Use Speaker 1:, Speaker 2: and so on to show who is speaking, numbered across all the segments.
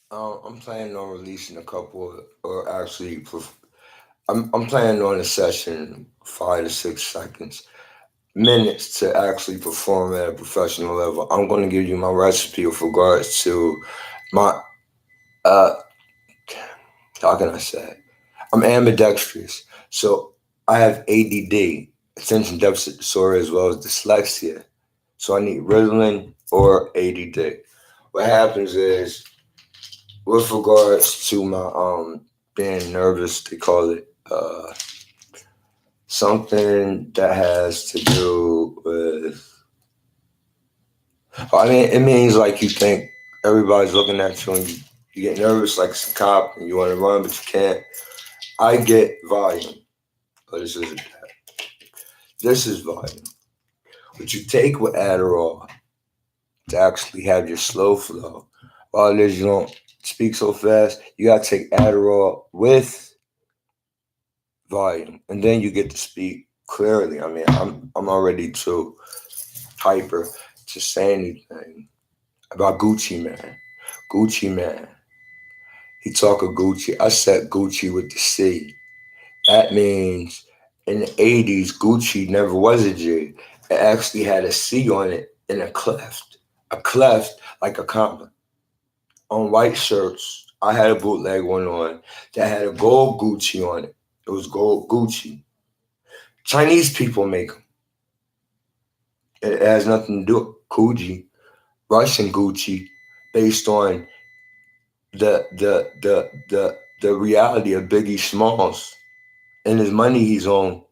Speaker 1: I'm planning on releasing a couple, or actually, I'm planning on a session 5 to 6 seconds, minutes to actually perform at a professional level. I'm going to give you my recipe with regards to my, uh, how can I say? I'm ambidextrous, so I have ADD, attention deficit disorder, as well as dyslexia. So I need Ritalin or ADD. What happens is, with regards to my being nervous, they call it something that has to do with. I mean, it means like you think everybody's looking at you and you get nervous like it's a cop and you want to run but you can't. I get volume, but this isn't that. This is volume. What you take with Adderall to actually have your slow flow. While it is you don't speak so fast, you gotta take Adderall with volume, and then you get to speak clearly. I mean, I'm already too hyper to say anything about Gucci Man. Gucci Man, he talk of Gucci. I said Gucci with the C. That means in the '80s, Gucci never was a G. It actually had a C on it in a cleft like a comma. On white shirts, I had a bootleg one on that had a gold Gucci on it. It was gold Gucci. Chinese people make them. It has nothing to do with Gucci, Russian Gucci, based on the reality of Biggie Smalls and his money he's on.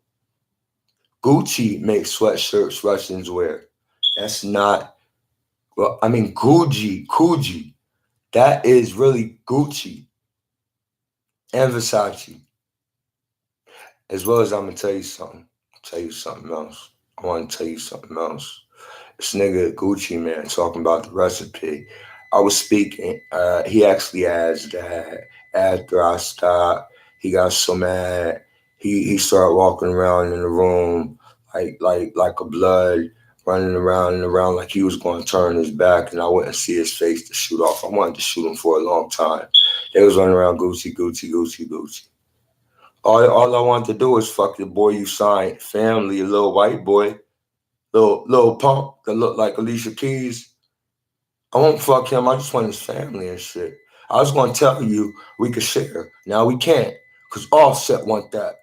Speaker 1: Gucci makes sweatshirts Russians wear. That's not well. I mean Gucci. That is really Gucci and Versace. As well as I'm gonna tell you something. Tell you something else. I want to tell you something else. This nigga Gucci man talking about the recipe. I was speaking. He actually asked that after I stopped, he got so mad. He started walking around in the room like a blood, running around and around like he was going to turn his back, and I wouldn't see his face to shoot off. I wanted to shoot him for a long time. They was running around Gucci, Gucci, Gucci, Gucci. All I wanted to do was fuck the boy you signed, family, a little white boy, little punk that looked like Alicia Keys. I won't fuck him. I just want his family and shit. I was gonna tell you we could share. Now we can't, cause Offset want that.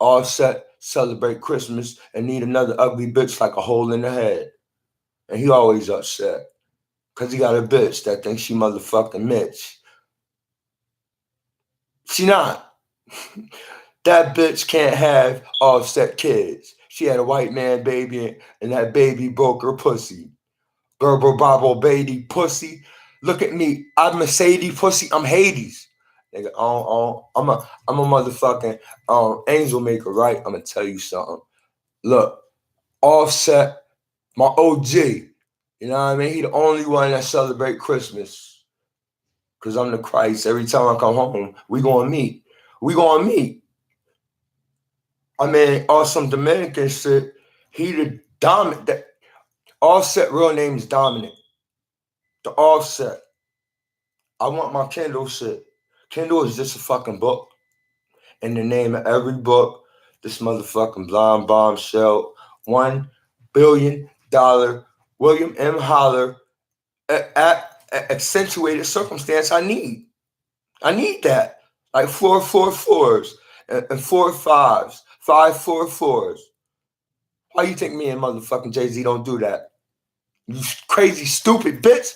Speaker 1: Offset celebrate Christmas and need another ugly bitch like a hole in the head, and he always upset, cause he got a bitch that thinks she motherfucking Mitch. She not. That bitch can't have Offset kids. She had a white man baby, and that baby broke her pussy. Gerber Bobble baby pussy. Look at me. I'm Mercedes pussy. I'm Hades. Nigga, I'm a motherfucking angel maker, right? I'm gonna tell you something. Look, Offset, my OG. You know what I mean? He the only one that celebrate Christmas. Cause I'm the Christ. Every time I come home, we gonna meet. We gonna meet. I mean, on some Dominican shit, he the dominant. Offset real name is Dominic. The Offset. I want my Kindle shit. Kindle is just a fucking book. And the name of every book, this motherfucking blind bombshell, $1 billion William M. Holler accentuated circumstance I need. I need that. Like four four fours and four fives, five four fours. Why you think me and motherfucking Jay-Z don't do that? You crazy stupid bitch.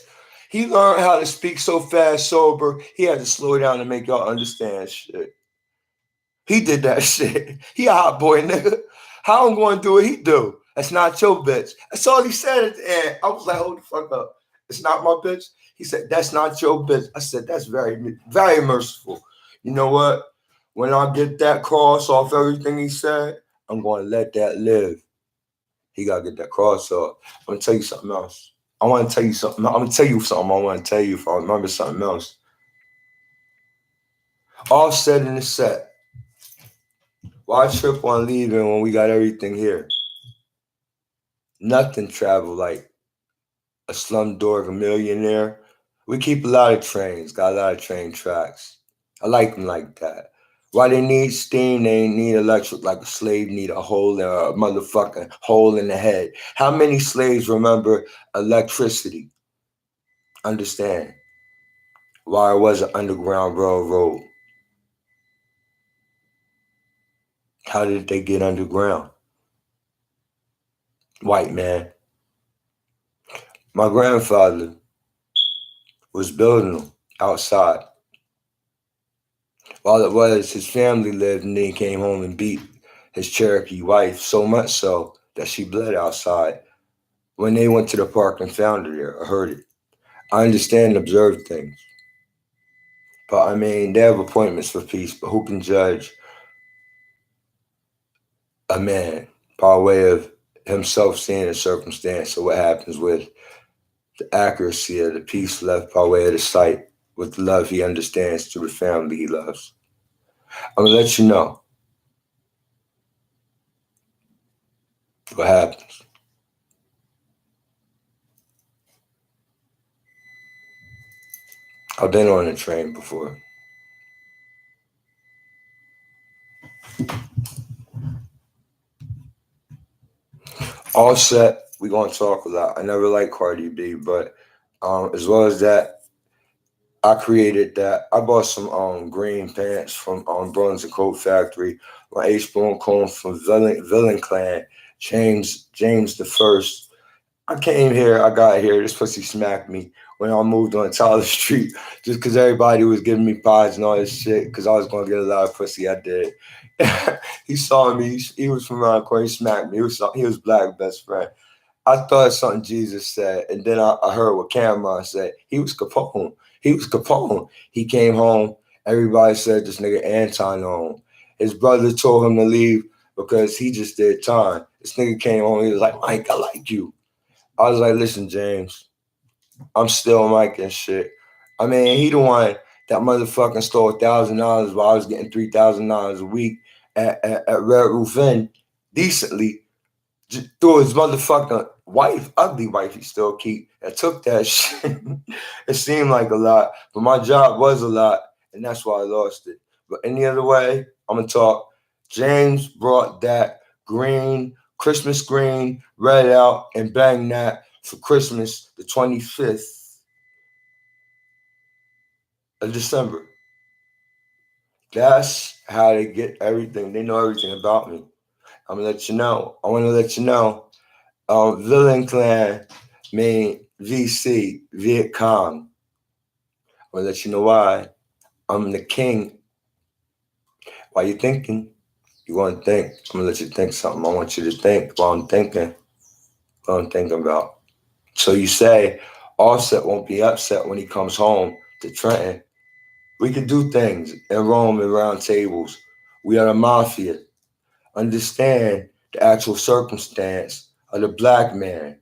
Speaker 1: He learned how to speak so fast sober, he had to slow down to make y'all understand shit. He did that shit. He a hot boy, nigga. How I'm going to do what he do? That's not your bitch. That's all he said at the end. I was like, hold the fuck up. It's not my bitch. He said, that's not your bitch. I said, that's very merciful. You know what? When I get that cross off everything he said, I'm going to let that live. He got to get that cross off. I'm going to tell you something else. I want to tell you something. I'm going to tell you something I want to tell you if I remember something else. All said in the set. Why trip on leaving when we got everything here? Nothing travel like a slumdog, a millionaire We keep a lot of trains, got a lot of train tracks. I like them like that. Why they need steam, they ain't need electric like a slave need a hole in a motherfucking hole in the head. How many slaves remember electricity? Understand why it was an underground railroad. How did they get underground? White man. My grandfather was building them outside. While it was, his family lived and then he came home and beat his Cherokee wife so much so that she bled outside. When they went to the park and found her there, I heard it. I understand and observe things. But I mean, they have appointments for peace, but who can judge a man by way of himself seeing a circumstance or what happens with the accuracy of the peace left by way of the sight with the love he understands to the family he loves? I'm gonna let you know what happens. I've been on a train before. Offset, we gonna talk a lot. I never liked Cardi B, but as well as that, I created that. I bought some green pants from Bruns and Coat Factory. My H Bone Comb from Villain Clan, James the First. I came here, I got here. This pussy smacked me when I moved on Tyler Street, just because everybody was giving me pies and all this shit. Because I was gonna get a lot of pussy. I did. He saw me. He was from around the corner. He smacked me. He was black best friend. I thought something Jesus said, and then I heard what Cameron said. He was Capone. He was Capone. He came home. Everybody said this nigga Anton on. His brother told him to leave because he just did time. This nigga came home. He was like, Mike, I like you. I was like, listen, James, I'm still Mike and shit. I mean, he the one that motherfucking stole $1,000 while I was getting $3,000 a week at Red Roof Inn decently. Just threw his motherfucking wife, ugly wife he still keep, and took that shit. It seemed like a lot, but my job was a lot, and that's why I lost it. But any other way, I'm gonna talk. James brought that green, Christmas green, red out, and banged that for Christmas the 25th of December. That's how they get everything. They know everything about me. I'm gonna let you know. I want to let you know. Villain Clan mean VC, Viet Cong. I'm gonna let you know why. I'm the king. Why you thinking? You want to think? I'm gonna let you think something. I want you to think while I'm thinking. What I'm thinking about. So you say Offset won't be upset when he comes home to Trenton. We could do things in Rome and round tables. We are the mafia. Understand the actual circumstance of the black man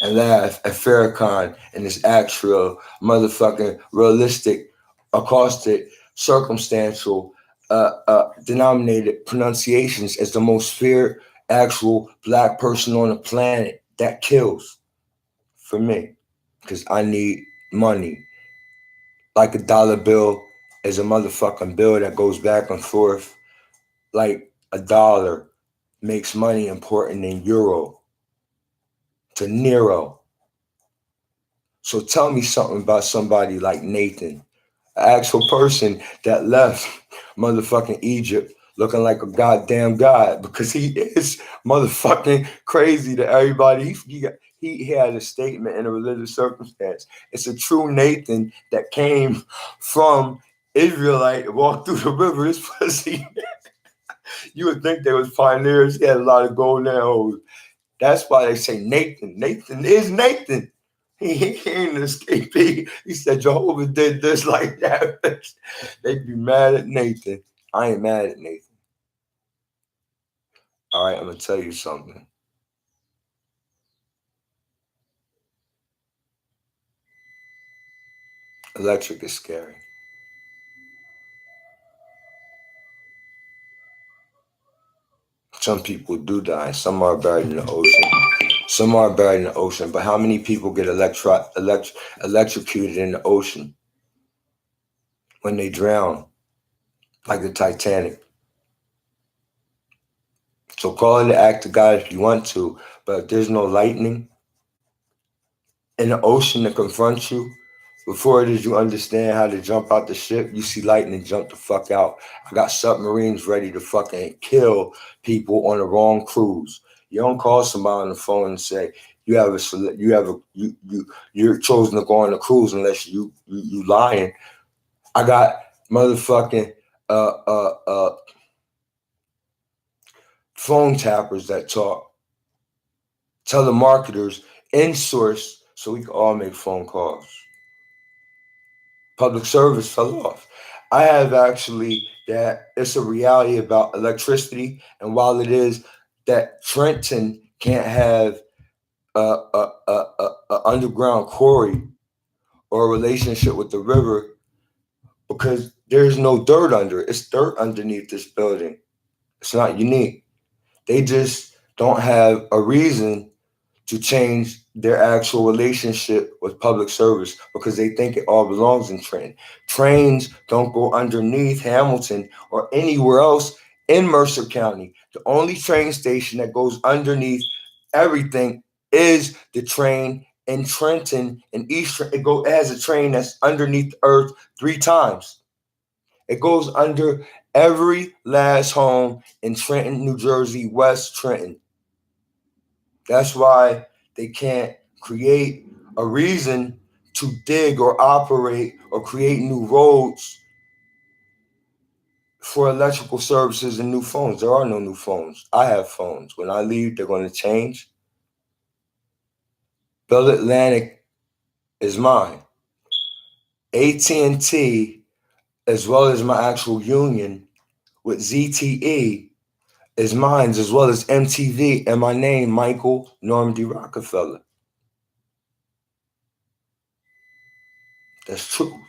Speaker 1: and laugh at Farrakhan and his actual motherfucking realistic, acoustic, circumstantial, denominated pronunciations as the most feared actual black person on the planet. That kills for me because I need money. Like a dollar bill is a motherfucking bill that goes back and forth. Like a dollar makes money important in euro to Nero. So tell me something about somebody like Nathan, an actual person that left motherfucking Egypt looking like a goddamn god because he is motherfucking crazy to everybody. He had a statement in a religious circumstance. It's a true Nathan that came from Israelite, walked through the river. This pussy, you would think they was pioneers. He had a lot of golden arrows. That's why they say Nathan. Nathan is Nathan. He ain't an escapee. He said Jehovah did this like that. They'd be mad at Nathan. I ain't mad at Nathan. All right, I'm gonna tell you something. Electric is scary. Some people do die. Some are buried in the ocean. Some are buried in the ocean, but how many people get electrocuted in the ocean when they drown, like the Titanic? So call it an act of God if you want to, but if there's no lightning in the ocean to confront you, before it is you understand how to jump out the ship, you see lightning, jump the fuck out. I got submarines ready to fucking kill people on the wrong cruise. You don't call somebody on the phone and say you're chosen to go on a cruise unless you lying. I got motherfucking phone tappers that talk, telemarketers in source, so we can all make phone calls. Public service fell off. I have actually that it's a reality about electricity, and while it is that Trenton can't have a underground quarry or a relationship with the river because there's no dirt under it. It's dirt underneath this building. It's not unique. They just don't have a reason to change their actual relationship with public service because they think it all belongs in Trenton. Trains don't go underneath Hamilton or anywhere else in Mercer County. The only train station that goes underneath everything is the train in Trenton and East. It has a train that's underneath the earth 3 times. It goes under every last home in Trenton, New Jersey, West Trenton. That's why they can't create a reason to dig or operate or create new roads for electrical services and new phones. There are no new phones. I have phones. When I leave, they're going to change. Bell Atlantic is mine. AT&T, as well as my actual union with ZTE, is mine, as well as MTV and my name, Michael Normandy Rockefeller. That's true.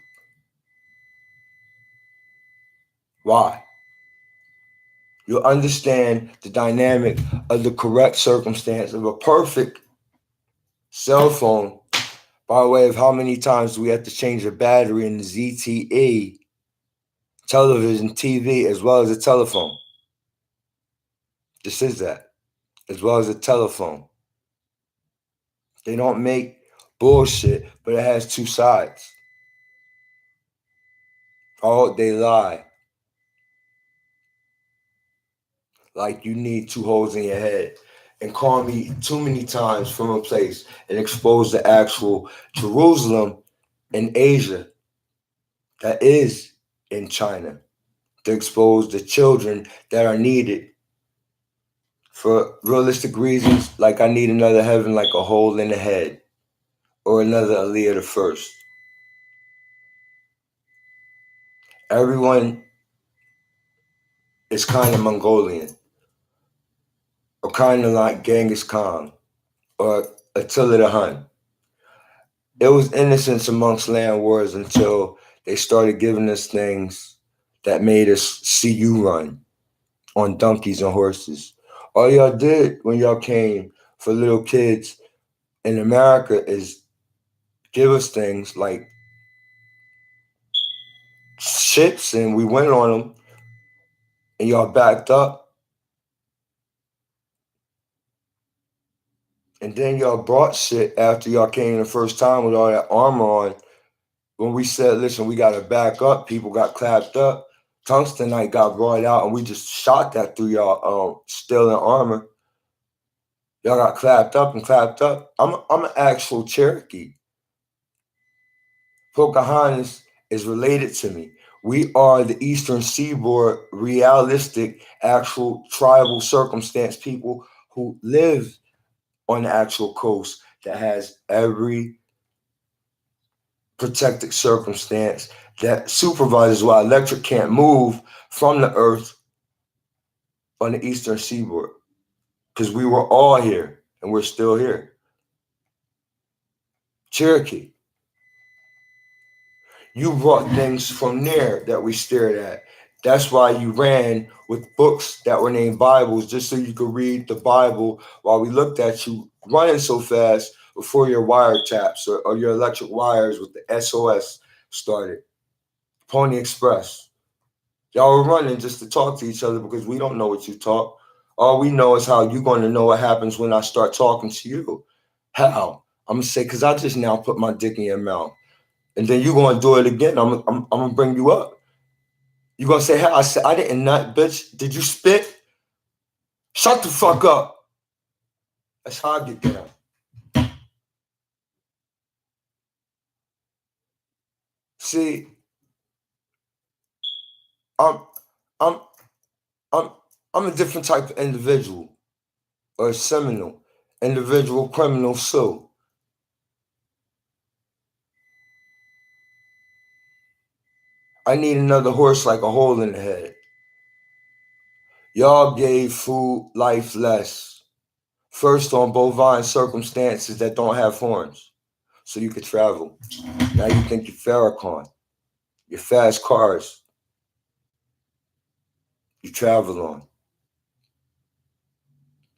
Speaker 1: Why? You'll understand the dynamic of the correct circumstance of a perfect cell phone by way of how many times we have to change a battery in the ZTE, television, TV, as well as a telephone. This is that, as well as a telephone. They don't make bullshit, but it has 2 sides. Oh, they lie. Like you need 2 holes in your head and call me too many times from a place and expose the actual Jerusalem in Asia that is in China, to expose the children that are needed for realistic reasons, like I need another heaven like a hole in the head or another Aliyah the First. Everyone is kind of Mongolian or kind of like Genghis Khan or Attila the Hun. It was innocence amongst land wars until they started giving us things that made us see you run on donkeys and horses. All y'all did when y'all came for little kids in America is give us things like ships, and we went on them, and y'all backed up. And then y'all brought shit after y'all came the first time with all that armor on. When we said, listen, we got to back up, people got clapped up. Tungstenite got brought out, and we just shot that through y'all steel and armor. Y'all got clapped up and clapped up. I'm an actual Cherokee. Pocahontas is related to me. We are the Eastern Seaboard, realistic, actual tribal circumstance people who live on the actual coast that has every protected circumstance that supervises why electric can't move from the earth on the Eastern Seaboard. Because we were all here and we're still here. Cherokee. You brought things from there that we stared at. That's why you ran with books that were named Bibles, just so you could read the Bible while we looked at you running so fast before your wiretaps or your electric wires with the SOS started. Pony Express. Y'all were running just to talk to each other because we don't know what you talk. All we know is how you're going to know what happens when I start talking to you. How? I'm going to say, because I just now put my dick in your mouth. And then you're going to do it again. I'm going to bring you up. You're going to say, how? I said, I didn't nut, bitch. Did you spit? Shut the fuck up. That's how I get down. See, I'm I'm I'm I'm a different type of individual or a seminal individual criminal so I need another horse like a hole in the head. Y'all gave food life less. First on bovine circumstances that don't have horns. So you could travel. Now you think you're Farrakhan. Your fast cars you travel on.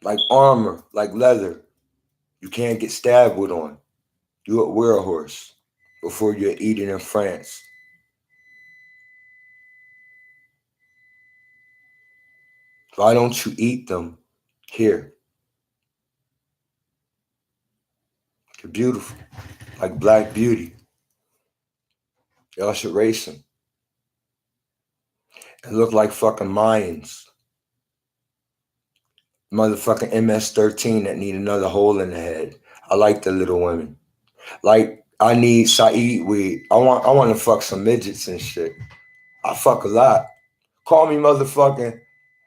Speaker 1: Like armor, like leather. You can't get stabbed with on. You would wear a horse before you're eating in France. Why don't you eat them here? You're beautiful. Like Black Beauty. Y'all should race them. And look like fucking Mayans. Motherfucking MS-13 that need another hole in the head. I like the little women. Like, I need Saeed weed. I want to fuck some midgets and shit. I fuck a lot. Call me motherfucking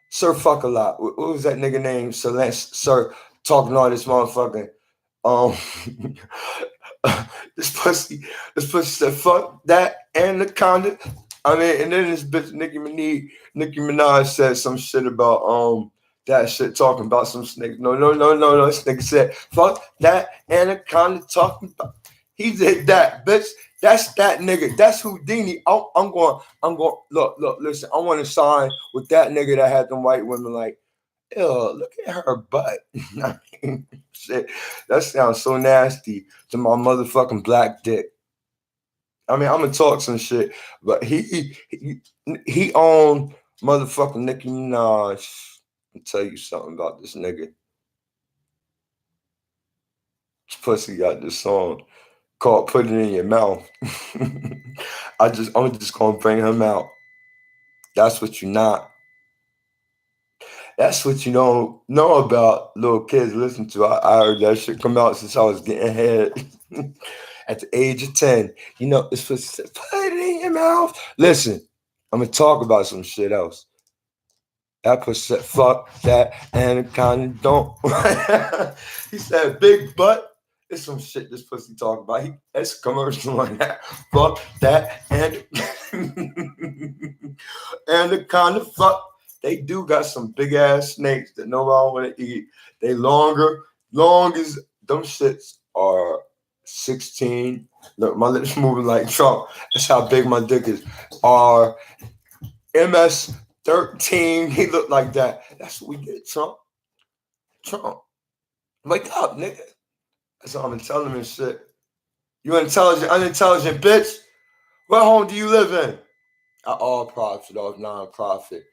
Speaker 1: Sir Fuck a lot. What was that nigga name? Sir talking all this motherfucking um this pussy said fuck that anaconda. I mean, and then this bitch Nicki Minaj said some shit about that shit talking about some snake. No. This nigga said fuck that anaconda talking about. He did that, bitch. That's that nigga. That's Houdini. I'm going. Look. Listen. I want to sign with that nigga that had them white women like, ew, look at her butt. I mean, shit. That sounds so nasty to my motherfucking black dick. I mean, I'm gonna talk some shit, but he owned motherfucking Nicki Minaj. I'll tell you something about this nigga. This pussy got this song called "Put It in Your Mouth." I'm just gonna bring him out. That's what you're not. That's what you don't know about little kids listen to. I heard that shit come out since I was getting head at the age of 10. You know, it's for put it in your mouth. Listen, I'm gonna talk about some shit else. That pussy said, fuck that anaconda don't. He said, big butt. It's some shit this pussy talk about. It's a commercial on that. Fuck that anaconda. Fuck. They do got some big ass snakes that nobody want to eat. They long as them shits are 16. Look, my lips moving like Trump. That's how big my dick is. Are MS-13. He looked like that. That's what we get, Trump. Wake up, nigga. That's what I'm telling him and shit. You intelligent, unintelligent bitch. What home do you live in? At all profit, off non-profit.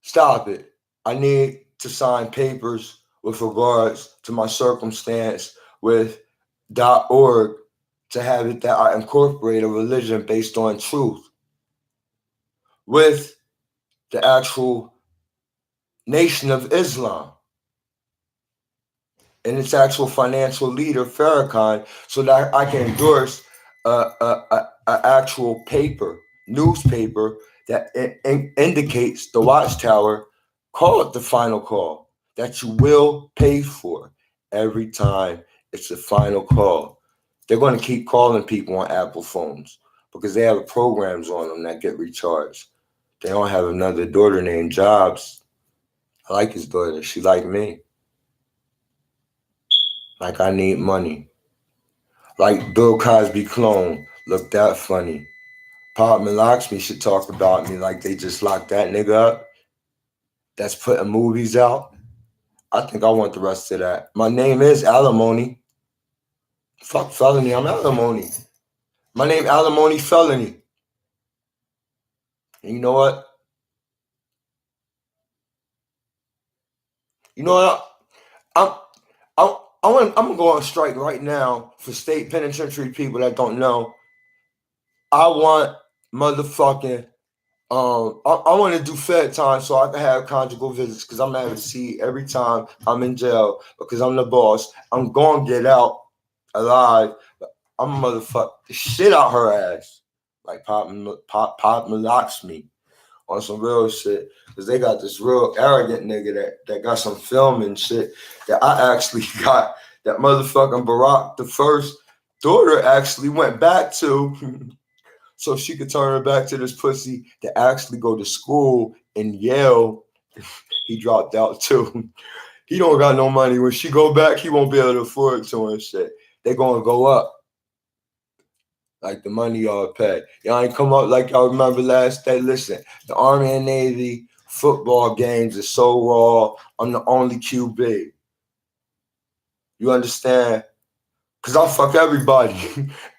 Speaker 1: Stop it. I need to sign papers with regards to my circumstance with .org to have it that I incorporate a religion based on truth with the actual Nation of Islam and its actual financial leader, Farrakhan, so that I can endorse a actual newspaper that indicates the Watchtower. Call it the final call that you will pay for every time it's a final call. They're going to keep calling people on Apple phones because they have programs on them that get recharged. They don't have another daughter named Jobs. I like his daughter. She like me. Like I need money. Like Bill Cosby clone. Look that funny. Pop Lakshmi should talk about me like they just locked that nigga up. That's putting movies out. I think I want the rest of that. My name is Alimony. Fuck felony, I'm Alimony. My name Alimony Felony. And you know what? You know what? I'm I'm gonna go on strike right now for state penitentiary people that don't know. I want motherfucking I want to do Fed time so I can have conjugal visits because I'm having to see every time I'm in jail because I'm the boss. I'm gonna get out alive. But I'm gonna motherfuck the shit out her ass like Pop locks me on some real shit because they got this real arrogant nigga that got some film and shit that I actually got. That motherfucking Barack the first daughter actually went back to. So she could turn her back to this pussy to actually go to school in Yale. He dropped out too. He don't got no money. When she go back, he won't be able to afford it to and shit. They gonna go up. Like the money y'all pay. Y'all ain't come up like y'all remember last day. Listen, the Army and Navy football games are so raw. I'm the only QB. You understand? Because I'll fuck everybody.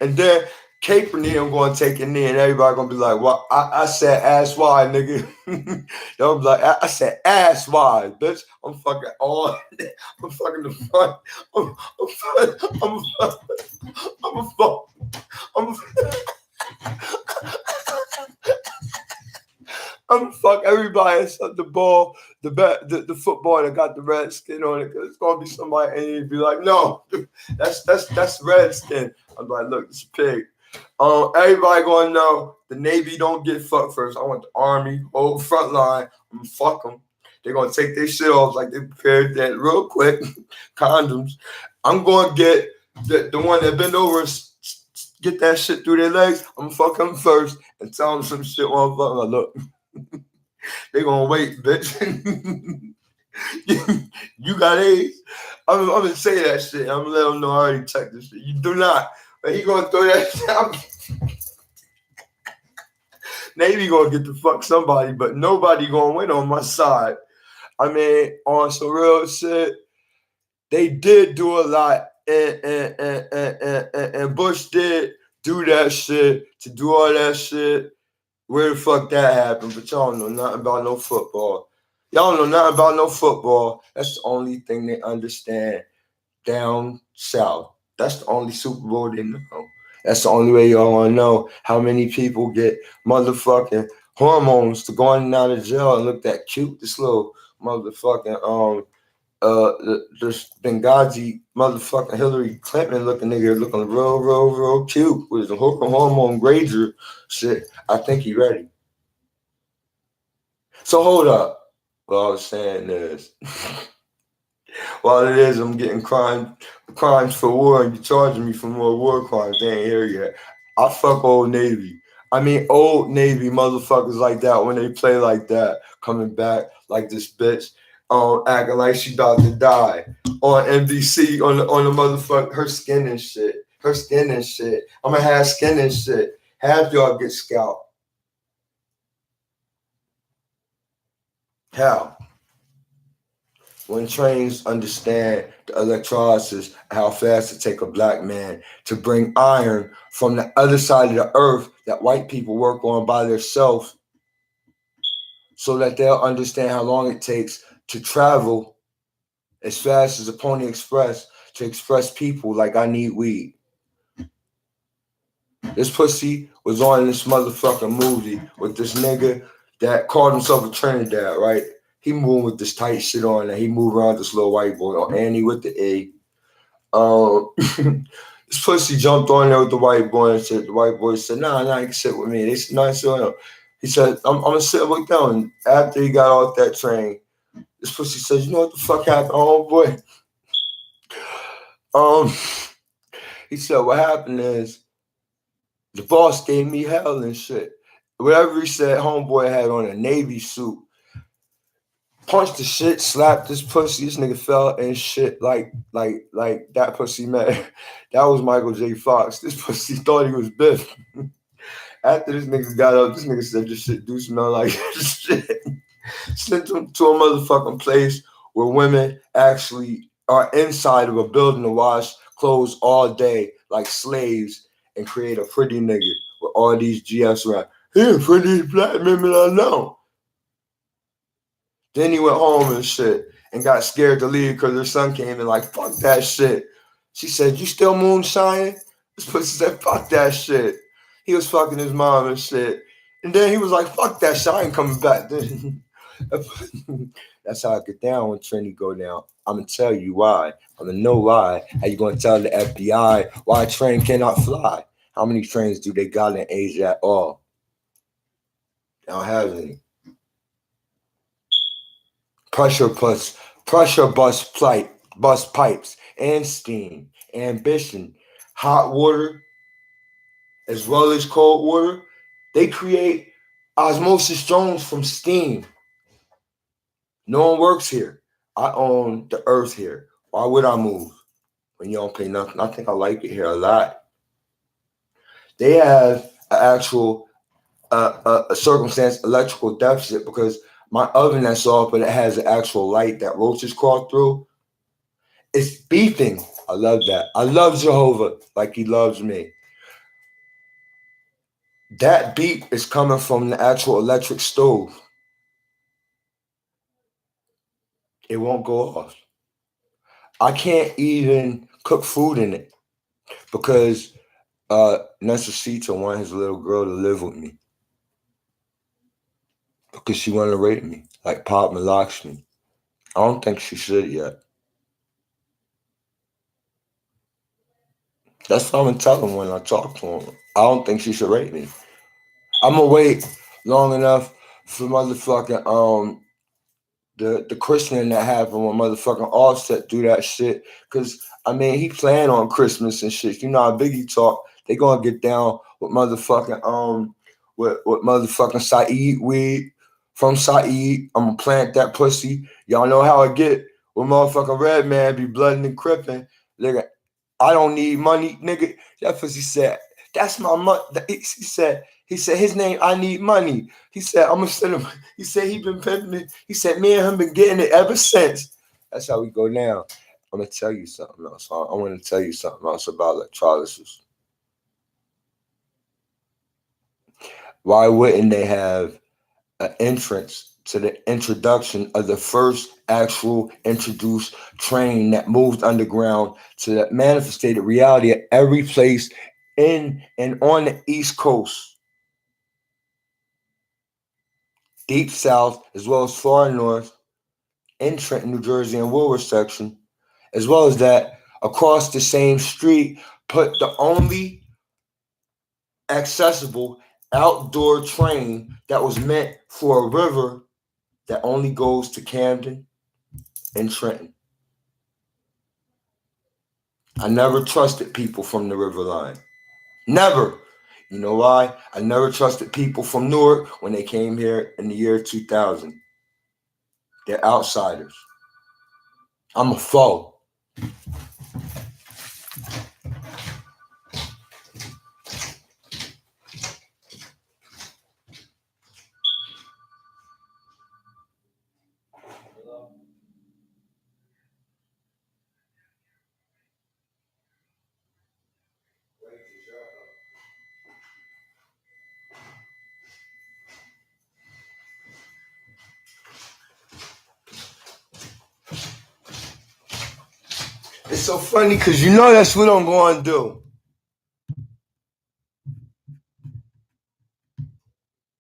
Speaker 1: And then Kaepernick, I'm going to take a knee, and everybody going to be like, well, I said ass wide, nigga. They'll be like, I said ass wide, bitch. I'm fucking all. I'm fucking the front. I'm gonna fuck everybody except the ball, the football that got the red skin on it. Cause it's gonna be somebody and you'd be like, no, that's red skin. I'm like, look, it's a pig. Everybody gonna know the Navy don't get fucked first. I want the Army, whole front line. I'm gonna fuck them. They're gonna take their shit off like they prepared that real quick. Condoms. I'm gonna get the one that bend over, get that shit through their legs. I'm gonna fuck them first and tell them some shit while I'm fucking. Like, look. They gonna wait, bitch. You got AIDS? I'm gonna say that shit. I'm gonna let them know I already checked this shit. You do not. But he gonna throw that shit out. Navy gonna get to fuck somebody, but nobody gonna win on my side. I mean, on some real shit, they did do a lot, and Bush did do that shit to do all that shit. Where the fuck that happened? But y'all know nothing about no football. Y'all know nothing about no football. That's the only thing they understand down south. That's the only Super Bowl they know. That's the only way y'all want to know how many people get motherfucking hormones to go in and out of jail and look that cute. This little motherfucking this Benghazi motherfucking Hillary Clinton looking nigga looking real cute with the hormone granger shit. I think he ready. So hold up. What I was saying is, while it is I'm getting crimes for war and you charging me for more war crimes, they ain't here yet. I fuck Old Navy. I mean Old Navy motherfuckers like that when they play like that, coming back like this bitch. Acting like she about to die on NBC on the motherfucker, her skin and shit. I'm gonna have skin and shit. Half y'all get scalped. How? When trains understand the electrolysis, how fast it take a black man to bring iron from the other side of the earth that white people work on by themselves, so that they'll understand how long it takes to travel as fast as a Pony Express to express people like I need weed. This pussy was on this motherfucking movie with this nigga that called himself a Trinidad, right? He moving with this tight shit on and he move around this little white boy on Annie with the A. This pussy jumped on there with the white boy and said, the white boy said, nah, you can sit with me. They said, nah, sit with him. He said, I'm gonna sit with them. And after he got off that train, this pussy says, you know what the fuck happened, homeboy? He said, what happened is the boss gave me hell and shit. Whatever he said, homeboy had on a Navy suit. Punched the shit, slapped this pussy. This nigga fell and shit like that pussy man. That was Michael J. Fox. This pussy thought he was Biff. After this nigga got up, this nigga said this shit do smell like shit. Sent him to a motherfucking place where women actually are inside of a building to wash clothes all day like slaves and create a pretty nigga with all these GFs around. Here, pretty black women I know. Then he went home and shit and got scared to leave because her son came and like, fuck that shit. She said, you still moonshining? This pussy said, fuck that shit. He was fucking his mom and shit. And then he was like, fuck that shit, I ain't coming back. That's how I get down when Trini go down. I'm going to tell you why. I'm going to know why. How you going to tell the FBI why a train cannot fly? How many trains do they got in Asia at all? They don't have any. Pressure bus pipes and steam, ambition, hot water, as well as cold water. They create osmosis drones from steam. No one works here. I own the earth here. Why would I move when you don't pay nothing? I think I like it here a lot. They have an actual a circumstance electrical deficit because my oven that's off, but it has an actual light that roaches crawl through. It's beeping. I love that. I love Jehovah like he loves me. That beep is coming from the actual electric stove. It won't go off. I can't even cook food in it because Necessita wanted his little girl to live with me because she wanted to rape me like Pop Lakshmi. I don't think she should yet. That's what I'm gonna tell him when I talk to him. I don't think she should rape me. I'm gonna wait long enough for motherfucking the christening that happened when motherfucking Offset do that shit. Cause I mean he playing on Christmas and shit. You know how Biggie talk. They gonna get down with motherfucking with motherfucking Saeed weed from Saeed. I'm gonna plant that pussy. Y'all know how I get with motherfucking Red Man be blooding and crippin'. Nigga, I don't need money, nigga. That pussy said, that's my money. He said his name, I need money. He said, I'm gonna send him. He said he been pimping it. He said me and him been getting it ever since. That's how we go now. I'm gonna tell you something else. I want to tell you something else about electrolysis. Why wouldn't they have an entrance to the introduction of the first actual introduced train that moved underground to that manifested reality at every place in and on the East Coast, deep south, as well as far north, in Trenton, New Jersey, and Woolwich section, as well as that across the same street, put the only accessible outdoor train that was meant for a river that only goes to Camden and Trenton. I never trusted people from the river line. Never. You know why? I never trusted people from Newark when they came here in the year 2000. They're outsiders. I'm a foe. It's so funny because you know that's what I'm going to do.